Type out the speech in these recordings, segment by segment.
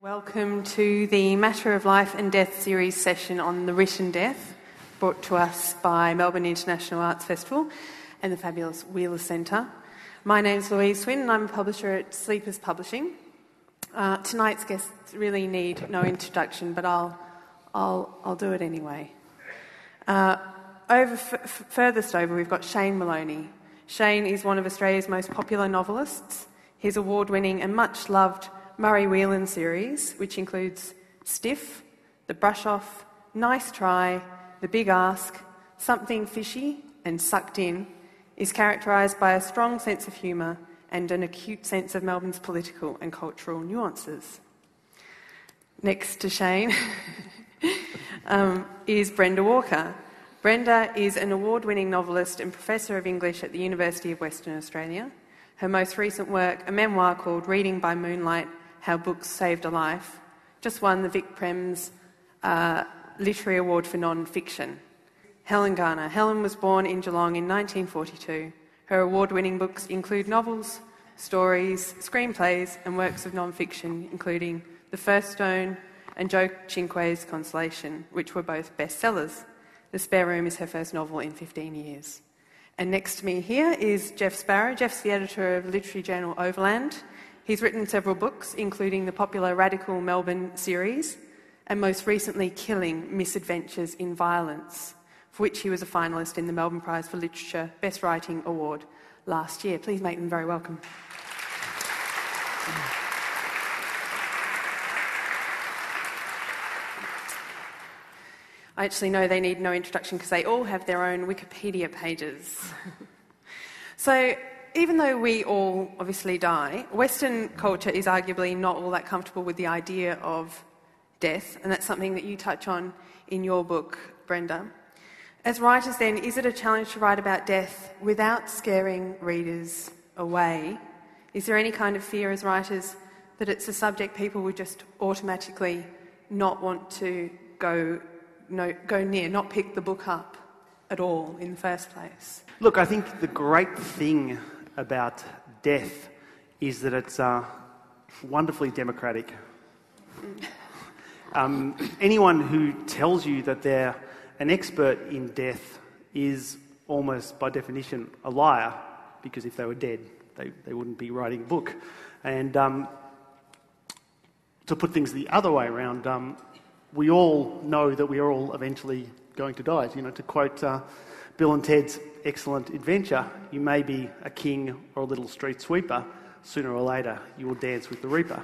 Welcome to the Matter of Life and Death series session on the written death, brought to us by Melbourne Intl Arts Festival and the fabulous Wheeler Centre. My name's Louise Swin and I'm a publisher at Sleepers Publishing. Tonight's guests really need no introduction, but I'll do it anyway. Furthest over, we've got Shane Maloney. Shane is one of Australia's most popular novelists. His award-winning and much-loved Murray Whelan series, which includes Stiff, The Brush Off, Nice Try, The Big Ask, Something Fishy and Sucked In, is characterised by a strong sense of humour and an acute sense of Melbourne's political and cultural nuances. Next to Shane is Brenda Walker. Brenda is an award-winning novelist and Professor of English at the University of Western Australia. Her most recent work, a memoir called Reading by Moonlight, How Books Saved a Life, just won the Vic Prem's Literary Award for Non-Fiction. Helen Garner. Helen was born in Geelong in 1942. Her award-winning books include novels, stories, screenplays and works of non-fiction, including The First Stone and Joe Cinque's Consolation, which were both bestsellers. The Spare Room is her first novel in 15 years. And next to me here is Jeff Sparrow. Jeff's the editor of literary journal Overland. He's written several books, including the popular Radical Melbourne series, and most recently Killing Misadventures in Violence, for which he was a finalist in the Melbourne Prize for Literature Best Writing Award last year. Please make them very welcome. I actually know they need no introduction because they all have their own Wikipedia pages. So, even though we all obviously die, Western culture is arguably not all that comfortable with the idea of death, and that's something that you touch on in your book, Brenda. As writers then, is it a challenge to write about death without scaring readers away? Is there any kind of fear as writers that it's a subject people would just automatically not want to go near, not pick the book up at all in the first place? Look, I think the great thing about death is that it's wonderfully democratic. Anyone who tells you that they're an expert in death is almost by definition a liar, because if they were dead, they wouldn't be writing a book. And to put things the other way around, we all know that we are all eventually going to die. You know, to quote Bill and Ted's Excellent Adventure, you may be a king or a little street sweeper. Sooner or later, you will dance with the Reaper.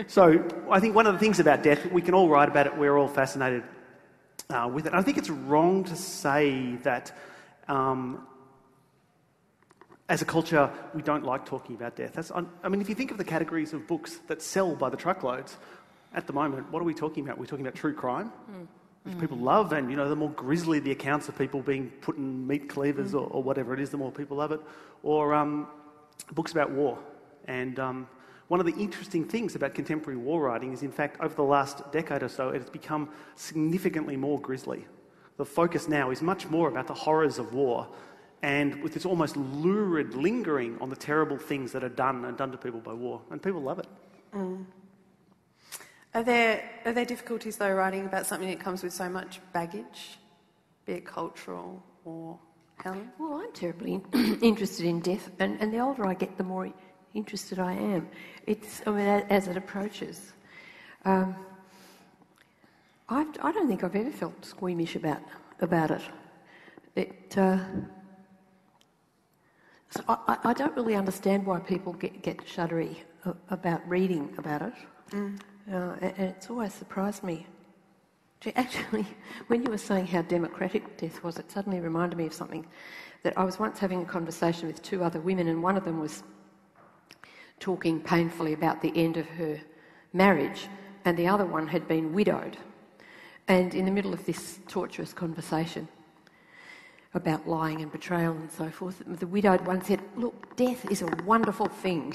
So I think one of the things about death, we can all write about it, we're all fascinated with it. I think it's wrong to say that as a culture, we don't like talking about death. I mean, if you think of the categories of books that sell by the truckloads, at the moment, what are we talking about? We're talking about true crime, which people love, and, you know, the more grisly the accounts of people being put in meat cleavers or whatever it is, the more people love it. Or books about war. And one of the interesting things about contemporary war writing is, in fact, over the last decade or so, it has become significantly more grisly. The focus now is much more about the horrors of war, and with this almost lurid lingering on the terrible things that are done to people by war. And people love it. Are there difficulties, though, writing about something that comes with so much baggage, be it cultural or Helen? Well, I'm terribly interested in death, and the older I get, the more interested I am. As it approaches. I don't think I've ever felt squeamish about it. So I don't really understand why people get shuddery about reading about it. And it's always surprised me. Actually, when you were saying how democratic death was, it suddenly reminded me of something that I was once having a conversation with two other women, and one of them was talking painfully about the end of her marriage, and the other one had been widowed. And in the middle of this torturous conversation about lying and betrayal and so forth, the widowed one said, "Look, death is a wonderful thing."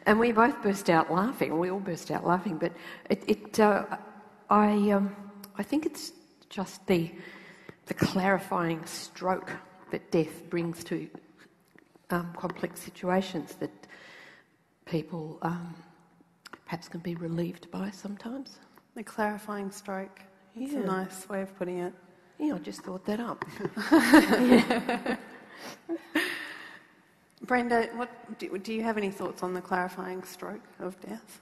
And we both burst out laughing, or we all burst out laughing, but I think it's just the clarifying stroke that death brings to complex situations that people perhaps can be relieved by sometimes. The clarifying stroke. It's a nice way of putting it. Yeah, I just thought that up. Brenda, do you have any thoughts on the clarifying stroke of death?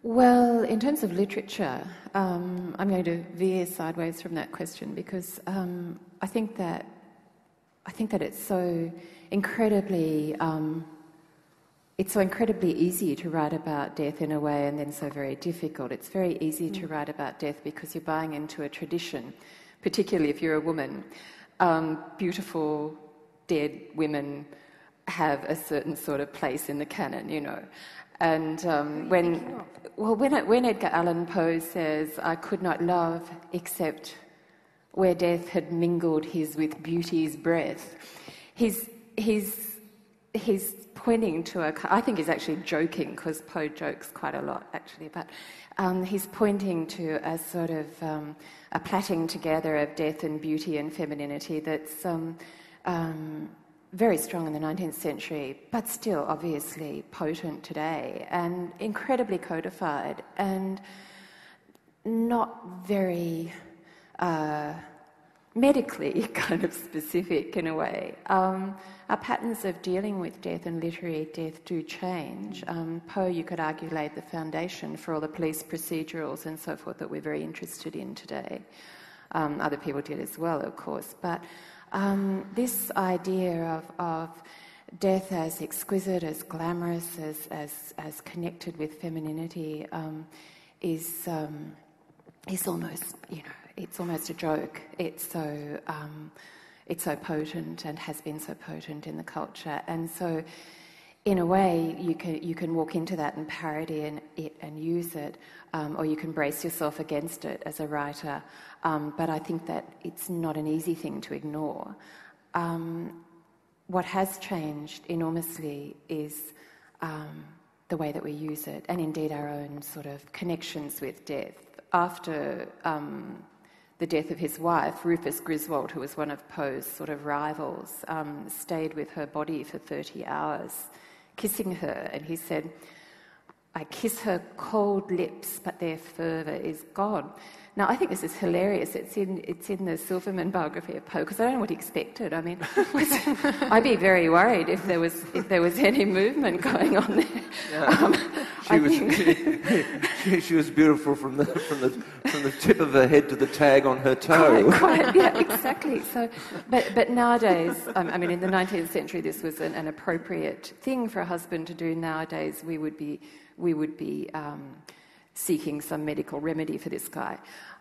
Well, in terms of literature, I'm going to veer sideways from that question because I think that it's so incredibly easy to write about death in a way, and then so very difficult. It's very easy to write about death because you're buying into a tradition, particularly if you're a woman. Beautiful dead women have a certain sort of place in the canon, you know. And when Edgar Allan Poe says, "I could not love except where death had mingled his with beauty's breath," he's pointing to I think he's actually joking, because Poe jokes quite a lot actually, but he's pointing to a sort of a plaiting together of death and beauty and femininity that's very strong in the 19th century, but still obviously potent today and incredibly codified and not very medically kind of specific in a way. Our patterns of dealing with death and literary death do change. Poe, you could argue, laid the foundation for all the police procedurals and so forth that we're very interested in today. Other people did as well, of course, but this idea of death as exquisite, as glamorous, as connected with femininity is almost, it's almost a joke. It's so potent and has been so potent in the culture, and so in a way you can walk into that and parody it and use it, or you can brace yourself against it as a writer. But I think that it's not an easy thing to ignore. What has changed enormously is the way that we use it, and indeed our own sort of connections with death. After the death of his wife, Rufus Griswold, who was one of Poe's sort of rivals, stayed with her body for 30 hours, kissing her, and he said, "I kiss her cold lips, but their fervour is gone." Now, I think this is hilarious. It's in the Silverman biography of Poe, because I don't know what he expected. I mean, I'd be very worried if there was any movement going on there. Yeah. She was beautiful from the tip of her head to the tag on her toe. Quite, yeah, exactly. So, but nowadays, I mean, in the 19th century, this was an appropriate thing for a husband to do. Nowadays, we would be seeking some medical remedy for this guy.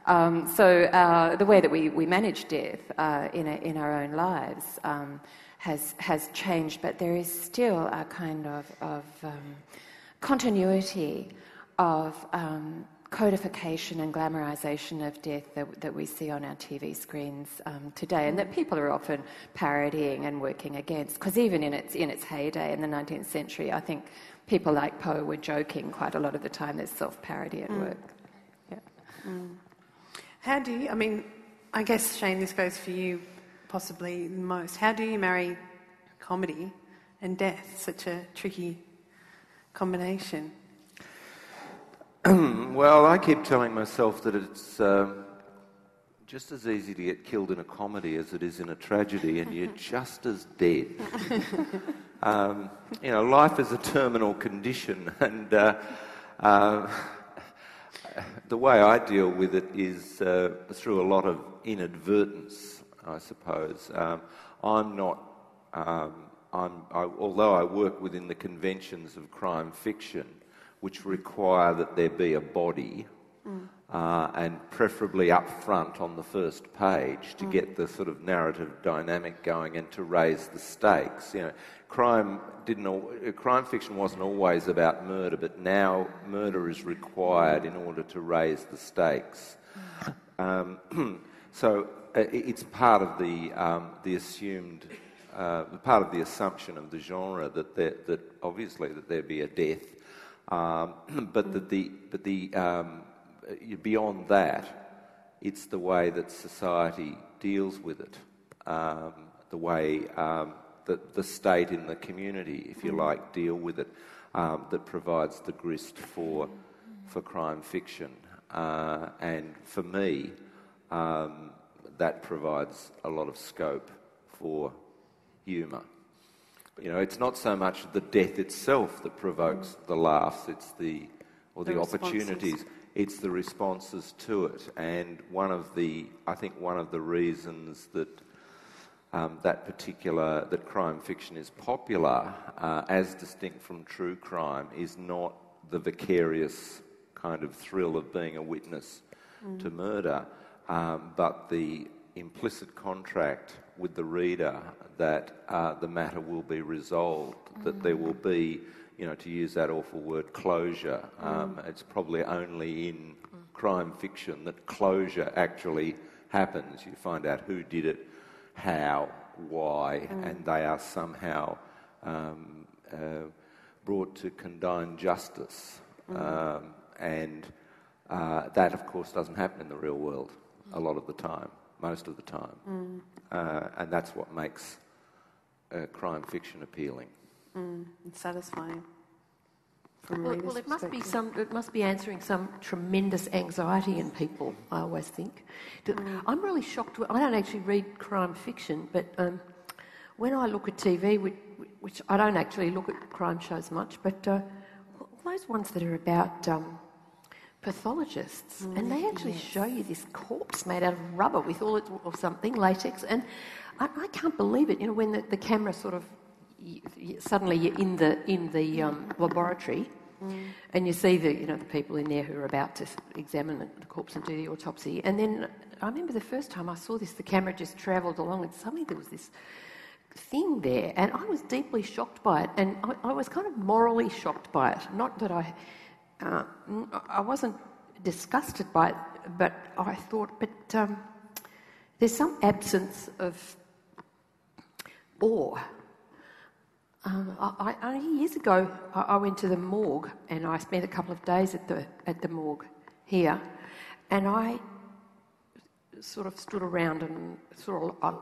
So the way that we manage death in our own lives has changed, but there is still a kind of continuity of codification and glamorization of death that we see on our TV screens today, and that people are often parodying and working against. Because even in its heyday in the 19th century, I think people like Poe were joking quite a lot of the time. There's self-parody at work. Yeah. How do you, I mean, I guess, Shane, this goes for you possibly the most. How do you marry comedy and death? Such a tricky combination. Well, I keep telling myself that it's just as easy to get killed in a comedy as it is in a tragedy, and you're just as dead. Life is a terminal condition, and the way I deal with it is through a lot of inadvertence, I suppose. Although I work within the conventions of crime fiction, which require that there be a body, and preferably up front on the first page to get the sort of narrative dynamic going and to raise the stakes. Crime fiction wasn't always about murder, but now murder is required in order to raise the stakes. So it's part of the assumed, part of the assumption of the genre that obviously that there be a death, but beyond that, it's the way that society deals with it, the way that the state in the community, if you like, deal with it. that provides the grist for crime fiction. And for me, that provides a lot of scope for humour. You know, it's not so much the death itself that provokes the laughs, it's the opportunities, it's the responses to it. And I think one of the reasons that that crime fiction is popular, as distinct from true crime, is not the vicarious kind of thrill of being a witness to murder, but the implicit contract with the reader that the matter will be resolved, that there will be, you know, to use that awful word, closure. It's probably only in crime fiction that closure actually happens. You find out who did it, how, why, and they are somehow brought to condign justice. And that, of course, doesn't happen in the real world a lot of the time, most of the time. And that's what makes crime fiction appealing. It's satisfying. Well, it must be answering some tremendous anxiety in people, I always think. I'm really shocked. I don't actually read crime fiction, but when I look at TV, which I don't actually look at crime shows much, but those ones that are about pathologists, and they actually show you this corpse made out of rubber with all it or something, latex, and I can't believe it. You know, when the camera sort of suddenly you're in the laboratory, and you see the people in there who are about to examine the corpse and do the autopsy. And then I remember the first time I saw this, the camera just travelled along, and suddenly there was this thing there, and I was deeply shocked by it, and I was kind of morally shocked by it. Not that I wasn't disgusted by it, but I thought, there's some absence of awe. Years ago, I went to the morgue, and I spent a couple of days at the morgue here, and I sort of stood around and I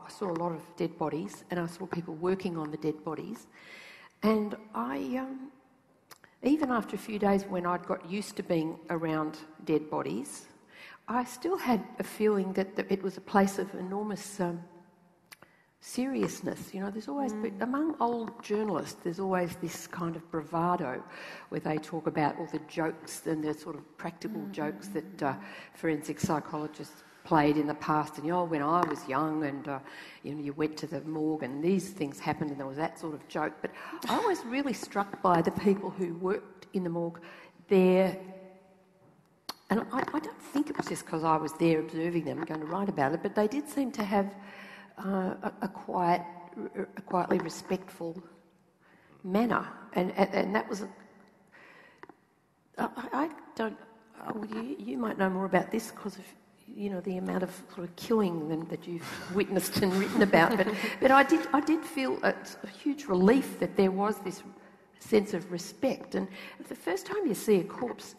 saw a lot of dead bodies, and I saw people working on the dead bodies, and I even after a few days when I'd got used to being around dead bodies, I still had a feeling that it was a place of enormous seriousness. You know, there's always, among old journalists, there's always this kind of bravado where they talk about all the jokes and the sort of practical jokes that forensic psychologists played in the past. And, when I was young and, you went to the morgue and these things happened and there was that sort of joke. But I was really struck by the people who worked in the morgue there. And I don't think it was just because I was there observing them and going to write about it, but they did seem to have a quietly respectful manner, and that was. I don't. You might know more about this because of the amount of sort of killing that you've witnessed and written about. But I did feel a huge relief that there was this sense of respect. And the first time you see a corpse.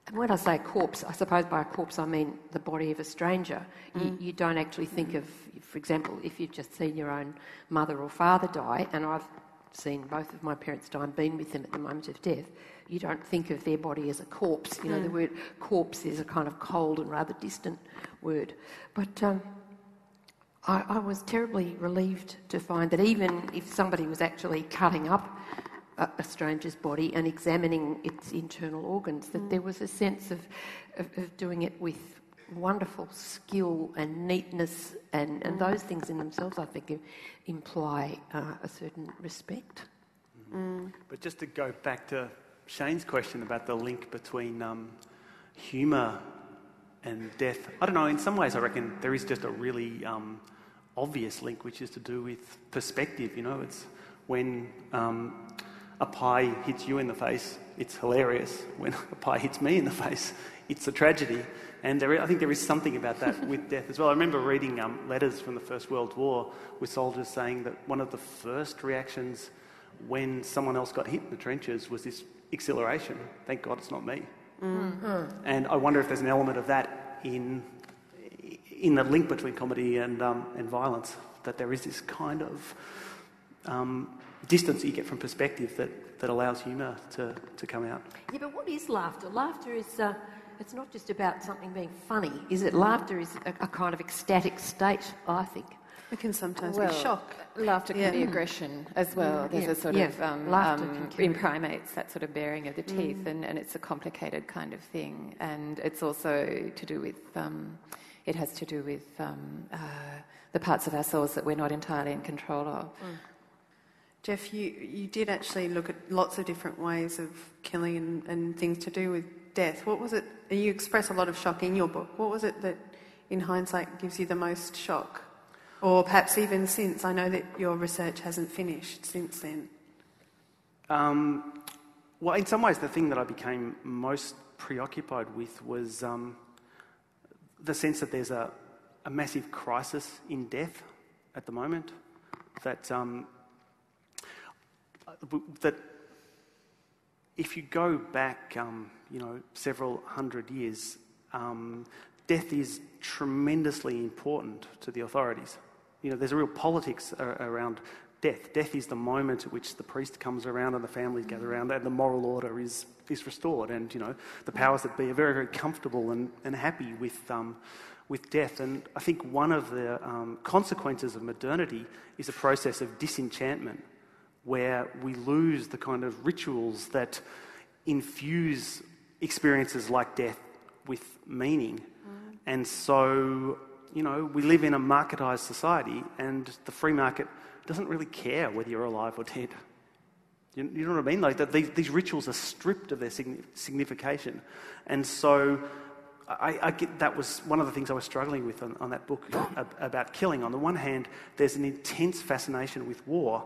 And when I say corpse, I suppose by a corpse I mean the body of a stranger. You don't actually think of, for example, if you've just seen your own mother or father die, and I've seen both of my parents die and been with them at the moment of death, you don't think of their body as a corpse. You know, the word corpse is a kind of cold and rather distant word. But I was terribly relieved to find that even if somebody was actually cutting up a stranger's body and examining its internal organs, that there was a sense of doing it with wonderful skill and neatness, and those things in themselves, I think, imply a certain respect. But just to go back to Shane's question about the link between humour and death, I don't know, in some ways I reckon there is just a really obvious link, which is to do with perspective. You know, it's when a pie hits you in the face, it's hilarious. When a pie hits me in the face, it's a tragedy. And I think there is something about that with death as well. I remember reading letters from the First World War with soldiers saying that one of the first reactions when someone else got hit in the trenches was this exhilaration. Thank God it's not me. And I wonder if there's an element of that in the link between comedy and violence, that there is this kind of distance that you get from perspective that allows humour to come out. Yeah, but what is laughter? Laughter is, it's not just about something being funny, is it? Laughter is a kind of ecstatic state, I think. It can sometimes be shock. Laughter can be aggression as well. There's a sort of, in primates, that sort of baring of the teeth, and it's a complicated kind of thing. And it's also to do with, it has to do with the parts of ourselves that we're not entirely in control of. Jeff, you did actually look at lots of different ways of killing and things to do with death. What was it? You express a lot of shock in your book. What was it that, in hindsight, gives you the most shock? Or perhaps even since? I know that your research hasn't finished since then. Well, in some ways, the thing that I became most preoccupied with was the sense that there's a massive crisis in death at the moment. That if you go back, several hundred years, death is tremendously important to the authorities. There's a real politics around death. Death is the moment at which the priest comes around and the families gather around and the moral order is restored. And, the powers that be are very, very comfortable and happy with death. And I think one of the consequences of modernity is a process of disenchantment, where we lose the kind of rituals that infuse experiences like death with meaning. And so, we live in a marketised society, and the free market doesn't really care whether you're alive or dead. You know what I mean? Like, these rituals are stripped of their signification. And so I get that was one of the things I was struggling with on that book about killing. On the one hand, there's an intense fascination with war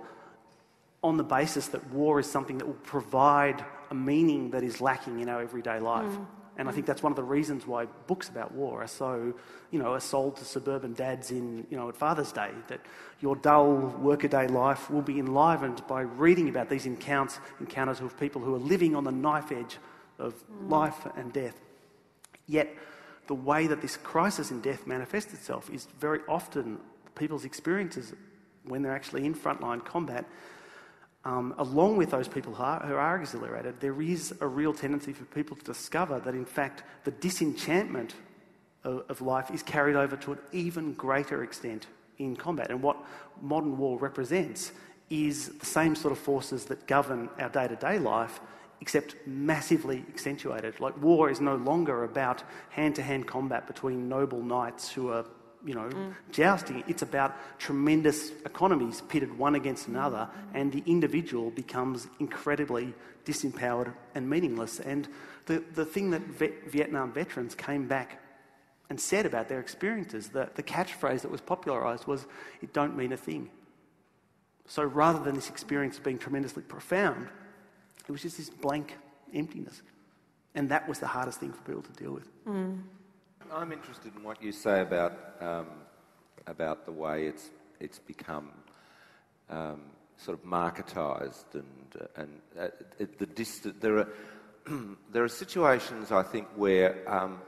on the basis that war is something that will provide a meaning that is lacking in our everyday life. And I think that's one of the reasons why books about war are so, are sold to suburban dads at Father's Day, that your dull workaday life will be enlivened by reading about these encounters with people who are living on the knife edge of life and death. Yet the way that this crisis in death manifests itself is very often people's experiences when they're actually in frontline combat. Along with those people who are exhilarated, there is a real tendency for people to discover that, in fact, the disenchantment of life is carried over to an even greater extent in combat. And what modern war represents is the same sort of forces that govern our day-to-day life, except massively accentuated. Like, war is no longer about hand-to-hand combat between noble knights who are jousting. It's about tremendous economies pitted one against another, and the individual becomes incredibly disempowered and meaningless. And the thing that Vietnam veterans came back and said about their experiences, the catchphrase that was popularised was, "It don't mean a thing." So rather than this experience being tremendously profound, it was just this blank emptiness. And that was the hardest thing for people to deal with. I'm interested in what you say about the way it's become sort of marketised and the distant. There are situations, I think, where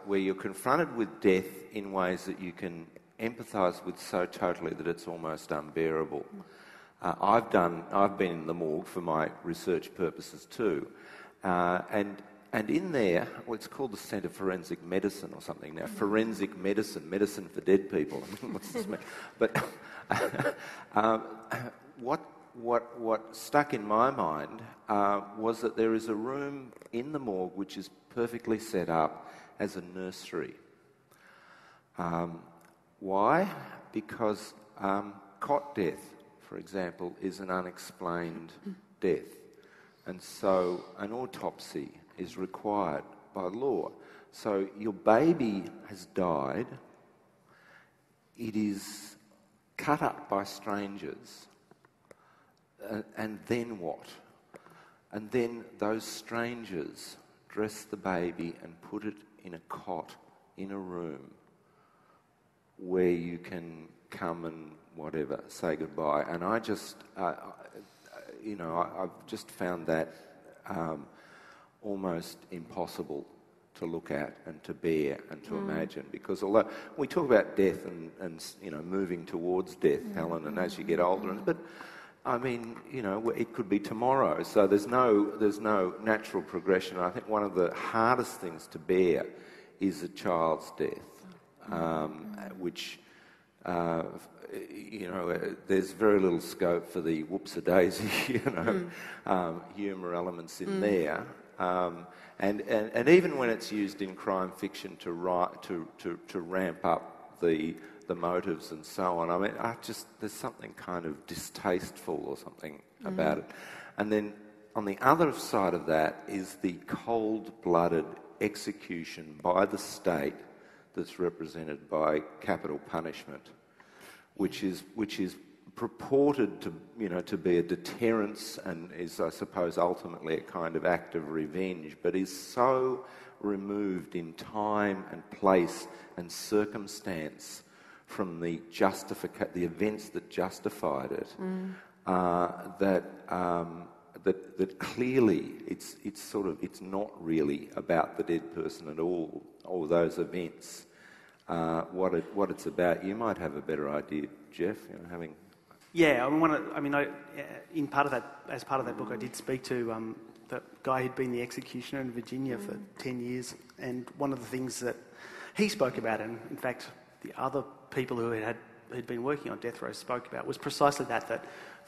you're confronted with death in ways that you can empathise with so totally that it's almost unbearable. I've been in the morgue for my research purposes too, and in there, well, it's called the Centre for Forensic Medicine or something now. Forensic medicine, medicine for dead people. What's this mean? But what stuck in my mind was that there is a room in the morgue which is perfectly set up as a nursery. Why? Because cot death, for example, is an unexplained death. And so an autopsy is required by law. So your baby has died, it is cut up by strangers, and then what? And then those strangers dress the baby and put it in a cot in a room where you can come and whatever, say goodbye. And I just, I've just found that almost impossible to look at and to bear and to imagine, because although we talk about death and moving towards death, Helen, and as you get older, but I mean, you know, it could be tomorrow. So there's no natural progression. I think one of the hardest things to bear is a child's death, which, you know, there's very little scope for the whoops-a-daisy, you know, humour elements in there. And even when it's used in crime fiction to ramp up the motives and so on, I mean, there's something kind of distasteful or something about it. And then on the other side of that is the cold-blooded execution by the state that's represented by capital punishment, which is purported to, you know, to be a deterrence and is, I suppose, ultimately a kind of act of revenge, but is so removed in time and place and circumstance from the events that justified it, that clearly it's not really about the dead person at all, or those events. What it's about, you might have a better idea, Jeff. You know, having. Yeah, as part of that book, I did speak to the guy who'd been the executioner in Virginia for 10 years, and one of the things that he spoke about, and in fact the other people who'd been working on death row spoke about, was precisely that the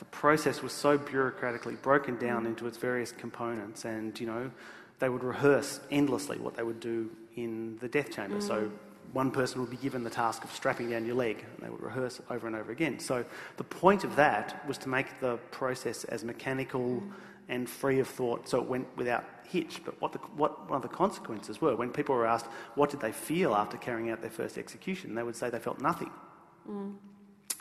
process was so bureaucratically broken down into its various components, and, you know, they would rehearse endlessly what they would do in the death chamber. So one person would be given the task of strapping down your leg, and they would rehearse it over and over again. So the point of that was to make the process as mechanical and free of thought, so it went without hitch. But what one of the consequences were, when people were asked what did they feel after carrying out their first execution, they would say they felt nothing.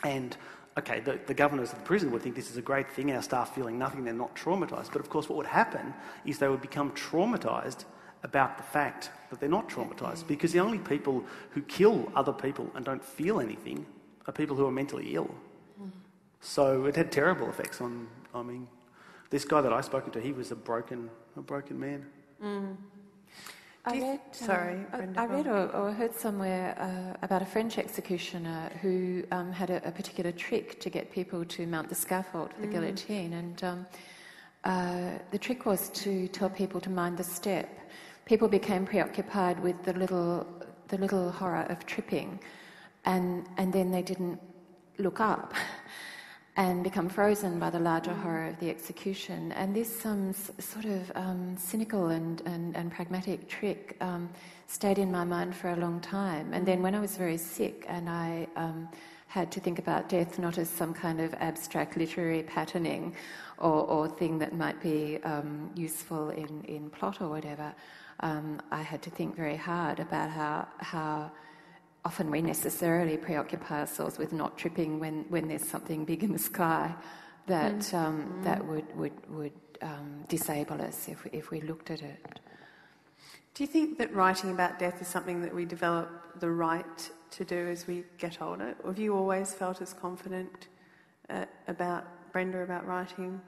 And okay, the governors of the prison would think this is a great thing, our staff feeling nothing, they're not traumatised. But of course what would happen is they would become traumatised about the fact that they're not traumatised, because the only people who kill other people and don't feel anything are people who are mentally ill. So it had terrible effects on, I mean, this guy that I spoke to, he was a broken man. I read or heard somewhere about a French executioner who had a particular trick to get people to mount the scaffold for the guillotine, and the trick was to tell people to mind the step. People became preoccupied with the little horror of tripping, and then they didn't look up and become frozen by the larger horror of the execution. And this sort of cynical and pragmatic trick stayed in my mind for a long time. And then when I was very sick and I had to think about death not as some kind of abstract literary patterning or thing that might be useful in plot or whatever, I had to think very hard about how often we necessarily preoccupy ourselves with not tripping when there's something big in the sky that that would disable us if we looked at it. Do you think that writing about death is something that we develop the right to do as we get older? Or have you always felt as confident about writing?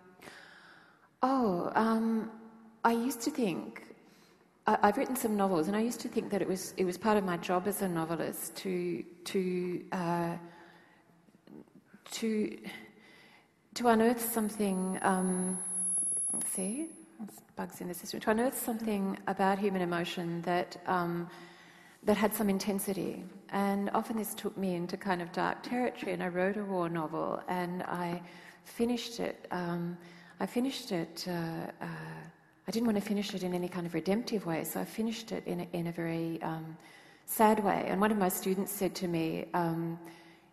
I used to think. I've written some novels, and I used to think that it was part of my job as a novelist to unearth something. Let's see, there's bugs in the system. To unearth something about human emotion that had some intensity, and often this took me into kind of dark territory. And I wrote a war novel, and I finished it. I didn't want to finish it in any kind of redemptive way, so I finished it in a very sad way. And one of my students said to me,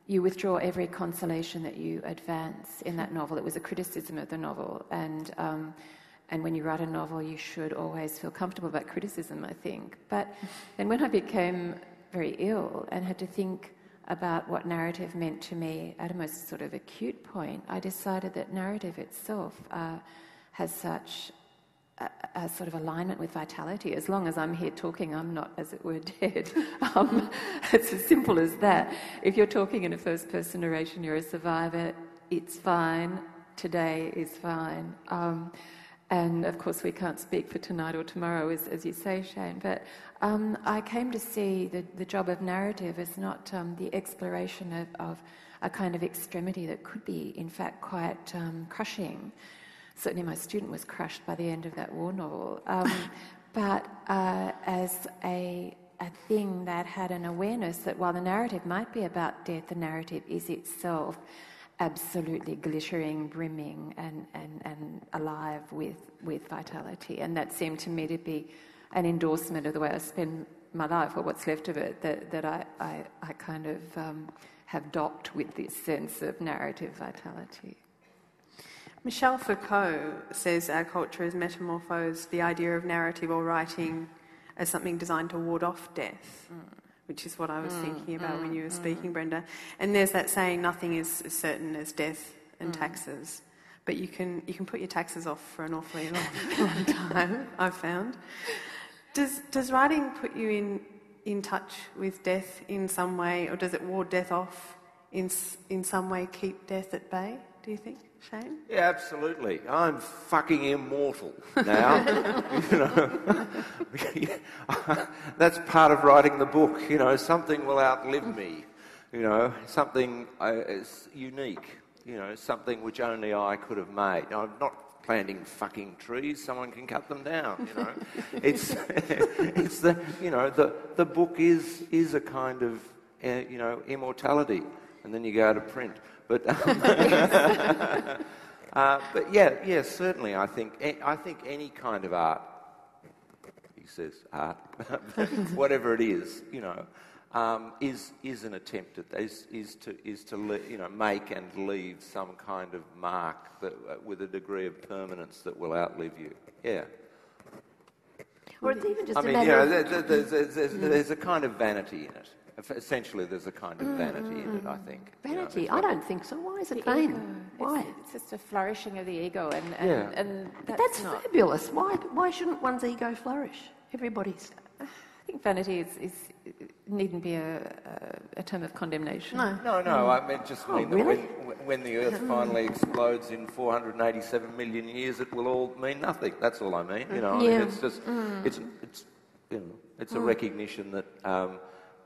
you withdraw every consolation that you advance in that novel. It was a criticism of the novel. And when you write a novel, you should always feel comfortable about criticism, I think. But then when I became very ill and had to think about what narrative meant to me at a most sort of acute point, I decided that narrative itself has such a sort of alignment with vitality. As long as I'm here talking, I'm not, as it were, dead. It's as simple as that. If you're talking in a first-person narration, you're a survivor. It's fine. Today is fine. And of course, we can't speak for tonight or tomorrow, as you say, Shane. But I came to see the job of narrative as not the exploration of a kind of extremity that could be, in fact, quite crushing. Certainly, my student was crushed by the end of that war novel. But as a thing that had an awareness that while the narrative might be about death, the narrative is itself absolutely glittering, brimming, and alive with vitality. And that seemed to me to be an endorsement of the way I spend my life, or what's left of it, that I kind of have docked with this sense of narrative vitality. Michel Foucault says our culture has metamorphosed the idea of narrative or writing as something designed to ward off death. Which is what I was thinking about when you were speaking, Brenda. And there's that saying, nothing is as certain as death and taxes. But you can put your taxes off for an awfully long time, I've found. Does writing put you in touch with death in some way, or does it ward death off in some way, keep death at bay, do you think, Shane? Yeah, absolutely. I'm fucking immortal now. That's part of writing the book. Something will outlive me. Something is unique. Something which only I could have made. I'm not planting fucking trees. Someone can cut them down. It's the book is a kind of immortality, and then you go to print. But yeah, certainly. I think any kind of art, he says art, whatever it is, is an attempt at is to make and leave some kind of mark that with a degree of permanence that will outlive you. Yeah. Or it's even just there's a kind of vanity in it. Essentially, there's a kind of vanity in it, I think. Vanity? I don't think so. Why is it vain? Why? It's just a flourishing of the ego, and that's fabulous. Why shouldn't one's ego flourish? Everybody's. I think vanity needn't be a term of condemnation. No. I meant just when the Earth finally explodes in 487 million years, it will all mean nothing. That's all I mean. I mean, it's just it's a recognition that.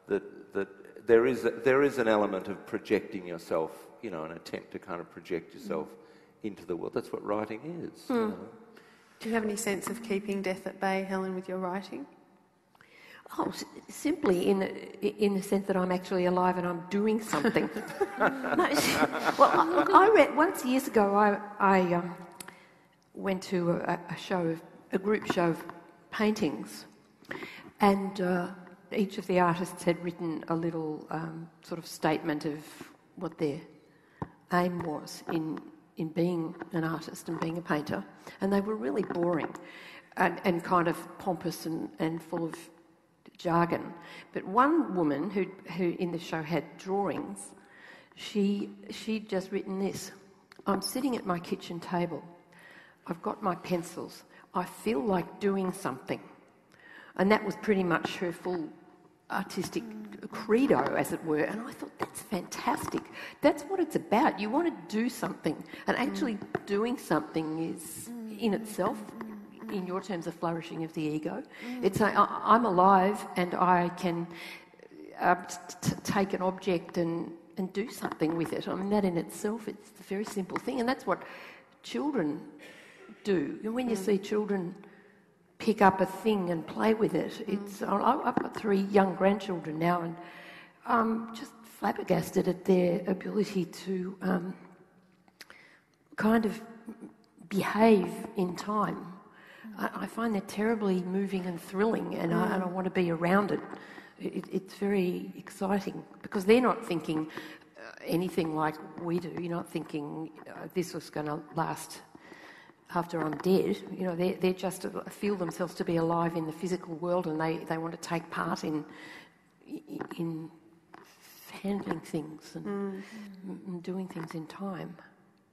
That there is an element of projecting yourself, an attempt to kind of project yourself into the world. That's what writing is. Do you have any sense of keeping death at bay, Helen, with your writing? Oh, simply in the sense that I'm actually alive and I'm doing something. I read once years ago. I went to a group show of paintings, and. Each of the artists had written a little sort of statement of what their aim was in being an artist and being a painter, and they were really boring and kind of pompous and full of jargon. But one woman who in the show had drawings, she'd just written this: "I'm sitting at my kitchen table. I've got my pencils. I feel like doing something." And that was pretty much her full artistic credo, as it were. And I thought, that's fantastic. That's what it's about. You want to do something. And actually doing something is, in itself, in your terms, a flourishing of the ego. It's I'm alive and I can take an object and do something with it. I mean, that in itself, it's a very simple thing. And that's what children do. And when you see children pick up a thing and play with it. I've got 3 young grandchildren now, and I'm just flabbergasted at their ability to kind of behave in time. I find they're terribly moving and thrilling, and I want to be around it. It's very exciting because they're not thinking anything like we do. You're not thinking this was going to last after I'm dead. They just feel themselves to be alive in the physical world, and they want to take part in handling things and doing things in time.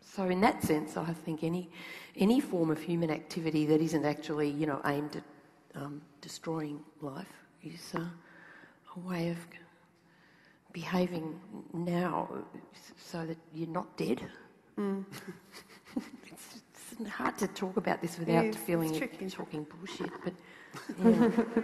So in that sense, I think any form of human activity that isn't actually aimed at destroying life is a way of behaving now so that you're not dead. It's hard to talk about this without It is. feeling It's you're tricky. talking bullshit, but yeah.